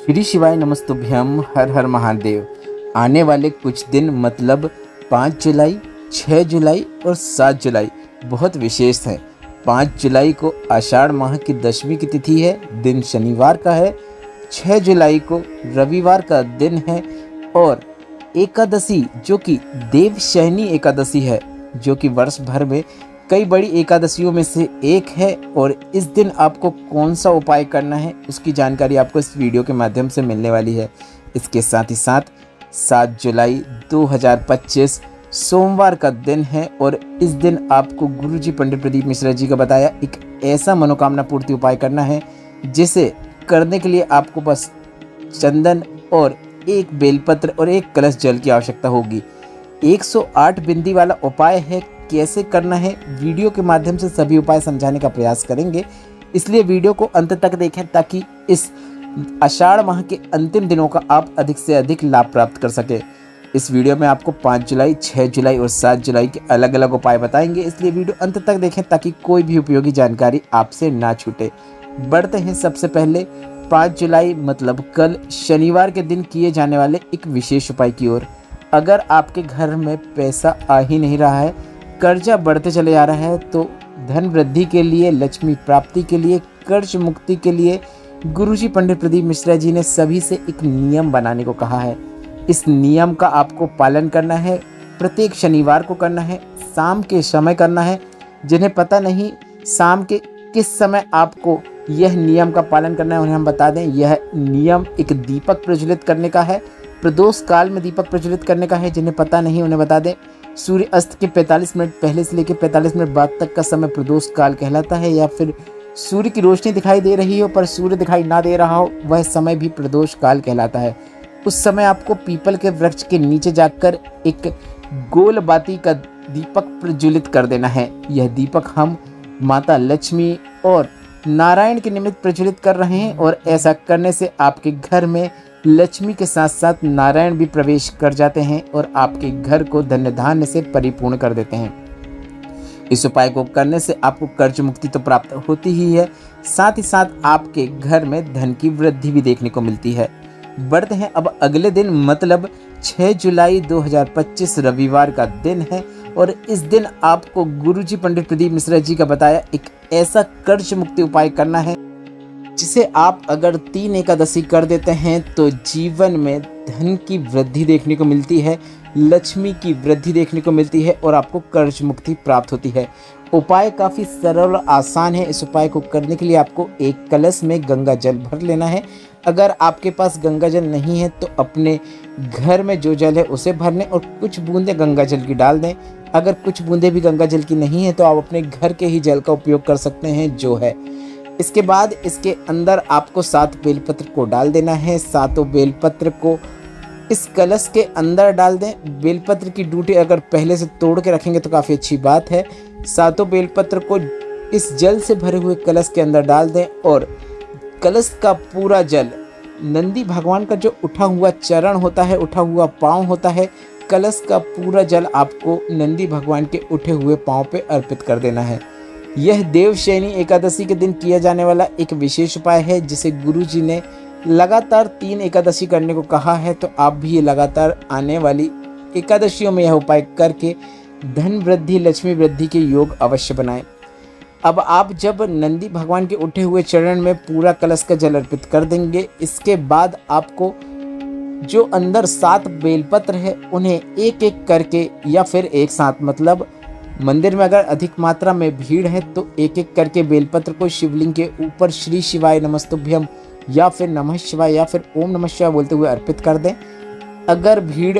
श्री शिवाय नमस्तुभ्यम। हर हर महादेव। आने वाले कुछ दिन मतलब 5 जुलाई, 6 जुलाई और 7 जुलाई बहुत विशेष है। 5 जुलाई को आषाढ़ माह की दशमी की तिथि है, दिन शनिवार का है। 6 जुलाई को रविवार का दिन है और एकादशी जो कि देवशयनी एकादशी है, जो कि वर्ष भर में कई बड़ी एकादशियों में से एक है। और इस दिन आपको कौन सा उपाय करना है उसकी जानकारी आपको इस वीडियो के माध्यम से मिलने वाली है। इसके साथ ही साथ 7 जुलाई 2025 सोमवार का दिन है और इस दिन आपको गुरुजी पंडित प्रदीप मिश्रा जी का बताया एक ऐसा मनोकामना पूर्ति उपाय करना है, जिसे करने के लिए आपको बस चंदन और एक बेलपत्र और एक कलश जल की आवश्यकता होगी। 108 बिंदी वाला उपाय है। कैसे करना है वीडियो के माध्यम से सभी उपाय समझाने का प्रयास करेंगे, इसलिए वीडियो को अंत तक देखें ताकि इस आषाढ़ माह के अंतिम दिनों का आप अधिक से अधिक लाभ प्राप्त कर सके। इस वीडियो में आपको 5 जुलाई, 6 जुलाई और 7 जुलाई के अलग अलग उपाय बताएंगे, इसलिए वीडियो अंत तक देखें ताकि कोई भी उपयोगी जानकारी आपसे ना छूटे। बढ़ते हैं सबसे पहले 5 जुलाई मतलब कल शनिवार के दिन किए जाने वाले एक विशेष उपाय की ओर। अगर आपके घर में पैसा आ ही नहीं रहा है, कर्जा बढ़ते चले जा रहा है, तो धन वृद्धि के लिए, लक्ष्मी प्राप्ति के लिए, कर्ज मुक्ति के लिए गुरुजी पंडित प्रदीप मिश्रा जी ने सभी से एक नियम बनाने को कहा है। इस नियम का आपको पालन करना है। प्रत्येक शनिवार को करना है, शाम के समय करना है। जिन्हें पता नहीं शाम के किस समय आपको यह नियम का पालन करना है, उन्हें हम बता दें। यह नियम एक दीपक प्रज्वलित करने का है, प्रदोष काल में दीपक प्रज्वलित करने का है। जिन्हें पता नहीं उन्हें बता दें, सूर्य अस्त के 45 मिनट पहले से लेकर 45 मिनट बाद तक का समय प्रदोष काल कहलाता है। या फिर सूर्य की रोशनी दिखाई दे रही हो पर सूर्य दिखाई ना दे रहा हो, वह समय भी प्रदोष काल कहलाता है। उस समय आपको पीपल के वृक्ष के नीचे जाकर एक गोल बाती का दीपक प्रज्वलित कर देना है। यह दीपक हम माता लक्ष्मी और नारायण के निमित्त प्रज्वलित कर रहे हैं और ऐसा करने से आपके घर में लक्ष्मी के साथ साथ नारायण भी प्रवेश कर जाते हैं और आपके घर को धन्य धान्य से परिपूर्ण कर देते हैं। इस उपाय को करने से आपको कर्ज मुक्ति तो प्राप्त होती ही है, साथ ही साथ आपके घर में धन की वृद्धि भी देखने को मिलती है। बढ़ते हैं अब अगले दिन मतलब 6 जुलाई 2025 रविवार का दिन है और इस दिन आपको गुरुजी पंडित प्रदीप मिश्रा जी का बताया एक ऐसा कर्ज मुक्ति उपाय करना है, जिसे आप अगर 3 एकादशी कर देते हैं तो जीवन में धन की वृद्धि देखने को मिलती है, लक्ष्मी की वृद्धि देखने को मिलती है और आपको कर्ज मुक्ति प्राप्त होती है। उपाय काफ़ी सरल और आसान है। इस उपाय को करने के लिए आपको एक कलश में गंगा जल भर लेना है। अगर आपके पास गंगा जल नहीं है तो अपने घर में जो जल है उसे भर लें और कुछ बूंदें गंगा जल की डाल दें। अगर कुछ बूंदें भी गंगा जल की नहीं है तो आप अपने घर के ही जल का उपयोग कर सकते हैं जो है। इसके बाद इसके अंदर आपको 7 बेलपत्र को डाल देना है। 7 बेलपत्र को इस कलश के अंदर डाल दें। बेलपत्र की डूटी अगर पहले से तोड़ के रखेंगे तो काफ़ी अच्छी बात है। 7 बेलपत्र को इस जल से भरे हुए कलश के अंदर डाल दें और कलश का पूरा जल नंदी भगवान का जो उठा हुआ चरण होता है, उठा हुआ पाँव होता है, कलश का पूरा जल आपको नंदी भगवान के उठे हुए पाँव पे अर्पित कर देना है। यह देवशयनी एकादशी के दिन किया जाने वाला एक विशेष उपाय है, जिसे गुरुजी ने लगातार 3 एकादशी करने को कहा है। तो आप भी ये लगातार आने वाली एकादशियों में यह उपाय करके धन वृद्धि, लक्ष्मी वृद्धि के योग अवश्य बनाएं। अब आप जब नंदी भगवान के उठे हुए चरण में पूरा कलश का जल अर्पित कर देंगे, इसके बाद आपको जो अंदर 7 बेलपत्र है उन्हें एक एक करके या फिर एक साथ, मतलब मंदिर में अगर अधिक मात्रा में भीड़ है तो एक एक करके बेलपत्र को शिवलिंग के ऊपर श्री शिवाय नमस्तुभ्यम या फिर नमः शिवाय या फिर ओम नमः शिवाय बोलते हुए अर्पित कर दें। अगर भीड़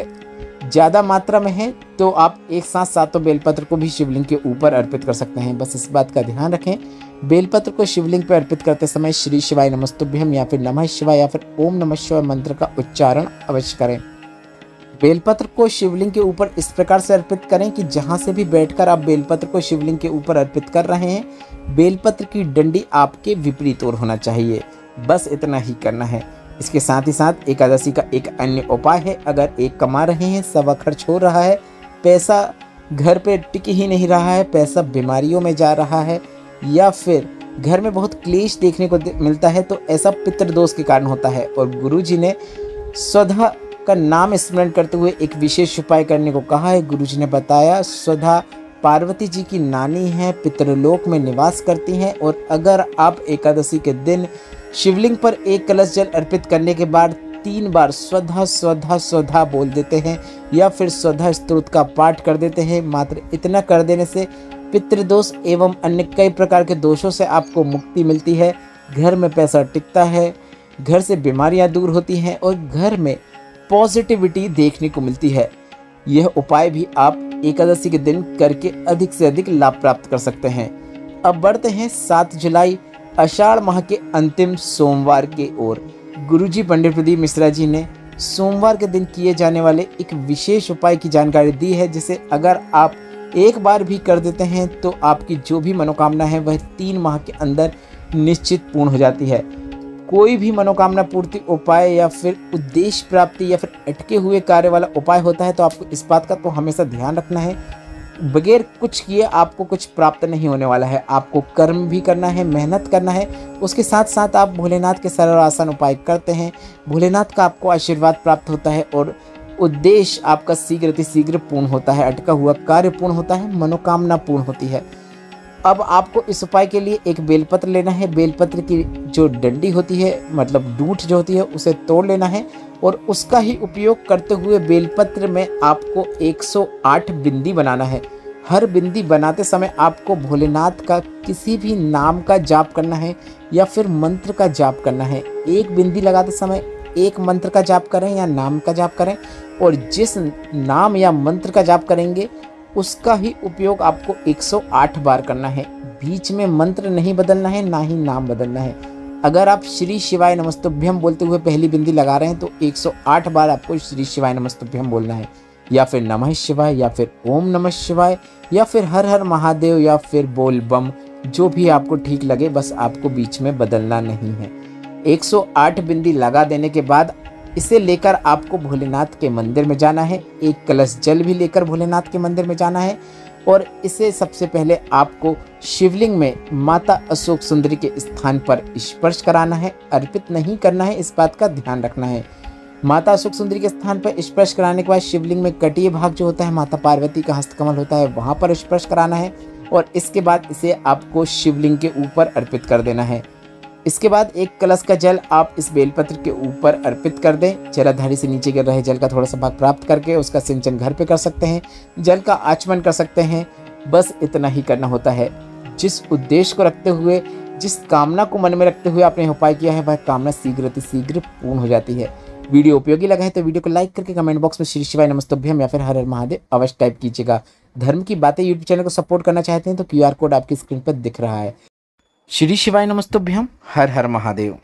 ज़्यादा मात्रा में है तो आप एक साथ 7 बेलपत्र को भी शिवलिंग के ऊपर अर्पित कर सकते हैं। बस इस बात का ध्यान रखें, बेलपत्र को शिवलिंग पर अर्पित करते समय श्री शिवाय नमस्तुभ्यम या फिर नमः शिवाय या फिर ओम नमः शिवाय मंत्र का उच्चारण अवश्य करें। बेलपत्र को शिवलिंग के ऊपर इस प्रकार से अर्पित करें कि जहां से भी बैठकर आप बेलपत्र को शिवलिंग के ऊपर अर्पित कर रहे हैं, बेलपत्र की डंडी आपके विपरीत ओर होना चाहिए। बस इतना ही करना है। इसके साथ ही साथ एकादशी का एक अन्य उपाय है। अगर एक कमा रहे हैं, सवा खर्च हो रहा है, पैसा घर पे टिक ही नहीं रहा है, पैसा बीमारियों में जा रहा है या फिर घर में बहुत क्लेश देखने को मिलता है तो ऐसा पितृदोष के कारण होता है। और गुरुजी ने स्वधा का नाम स्मरण करते हुए एक विशेष उपाय करने को कहा है। गुरुजी ने बताया, स्वधा पार्वती जी की नानी है, पितृलोक में निवास करती हैं, और अगर आप एकादशी के दिन शिवलिंग पर एक कलश जल अर्पित करने के बाद 3 बार स्वधा स्वधा स्वधा बोल देते हैं या फिर स्वधा स्तोत्र का पाठ कर देते हैं, मात्र इतना कर देने से पितृदोष एवं अन्य कई प्रकार के दोषों से आपको मुक्ति मिलती है। घर में पैसा टिकता है, घर से बीमारियां दूर होती हैं और घर में पॉजिटिविटी देखने को मिलती है। यह उपाय भी आप एकादशी के दिन करके अधिक से अधिक लाभ प्राप्त कर सकते हैं। अब बढ़ते हैं 7 जुलाई आषाढ़ माह के अंतिम सोमवार की ओर। गुरुजी पंडित प्रदीप मिश्रा जी ने सोमवार के दिन किए जाने वाले एक विशेष उपाय की जानकारी दी है, जिसे अगर आप एक बार भी कर देते हैं तो आपकी जो भी मनोकामना है वह 3 माह के अंदर निश्चित पूर्ण हो जाती है। कोई भी मनोकामना पूर्ति उपाय या फिर उद्देश्य प्राप्ति या फिर अटके हुए कार्य वाला उपाय होता है तो आपको इस बात का तो हमेशा ध्यान रखना है, बगैर कुछ किए आपको कुछ प्राप्त नहीं होने वाला है। आपको कर्म भी करना है, मेहनत करना है, उसके साथ साथ आप भोलेनाथ के सरल आसान उपाय करते हैं, भोलेनाथ का आपको आशीर्वाद प्राप्त होता है और उद्देश्य आपका शीघ्र पूर्ण होता है, अटका हुआ कार्य पूर्ण होता है, मनोकामना पूर्ण होती है। अब आपको इस उपाय के लिए एक बेलपत्र लेना है। बेलपत्र की जो डंडी होती है, मतलब डूंठ जो होती है, उसे तोड़ लेना है और उसका ही उपयोग करते हुए बेलपत्र में आपको 108 बिंदी बनाना है। हर बिंदी बनाते समय आपको भोलेनाथ का किसी भी नाम का जाप करना है या फिर मंत्र का जाप करना है। एक बिंदी लगाते समय एक मंत्र का जाप करें या नाम का जाप करें, और जिस नाम या मंत्र का जाप करेंगे उसका ही उपयोग आपको 108 बार करना है। बीच में मंत्र नहीं बदलना है, ना ही नाम बदलना है। अगर आप श्री शिवाय नमस्तुभ्यम बोलते हुए पहली बिंदी लगा रहे हैं तो 108 बार आपको श्री शिवाय नमस्तुभ्यम बोलना है, या फिर नमः शिवाय, या फिर ओम नमः शिवाय, या फिर हर हर महादेव, या फिर बोल बम, जो भी आपको ठीक लगे, बस आपको बीच में बदलना नहीं है। 108 बिंदी लगा देने के बाद इसे लेकर आपको भोलेनाथ के मंदिर में जाना है। एक कलश जल भी लेकर भोलेनाथ के मंदिर में जाना है और इसे सबसे पहले आपको शिवलिंग में माता अशोक सुंदरी के स्थान पर स्पर्श कराना है, अर्पित नहीं करना है, इस बात का ध्यान रखना है। माता अशोक सुंदरी के स्थान पर स्पर्श कराने के बाद शिवलिंग में कटीय भाग जो होता है, माता पार्वती का हस्तकमल होता है, वहाँ पर स्पर्श कराना है और इसके बाद इसे आपको शिवलिंग के ऊपर अर्पित कर देना है। इसके बाद एक कलश का जल आप इस बेलपत्र के ऊपर अर्पित कर दें। जलाधारी से नीचे गिर रहे जल का थोड़ा सा भाग प्राप्त करके उसका सिंचन घर पे कर सकते हैं, जल का आचमन कर सकते हैं। बस इतना ही करना होता है। जिस उद्देश्य को रखते हुए, जिस कामना को मन में रखते हुए आपने उपाय किया है, वह कामना शीघ्र पूर्ण हो जाती है। वीडियो उपयोगी लगा है तो वीडियो को लाइक करके कमेंट बॉक्स में श्री शिवाय नमस्तुभ्यम या फिर हर हर महादेव अवश्य टाइप कीजिएगा। धर्म की बातें यूट्यूब चैनल को सपोर्ट करना चाहते हैं तो QR कोड आपकी स्क्रीन पर दिख रहा है। श्री शिवाय नमस्तुभ्यम, हर हर महादेव।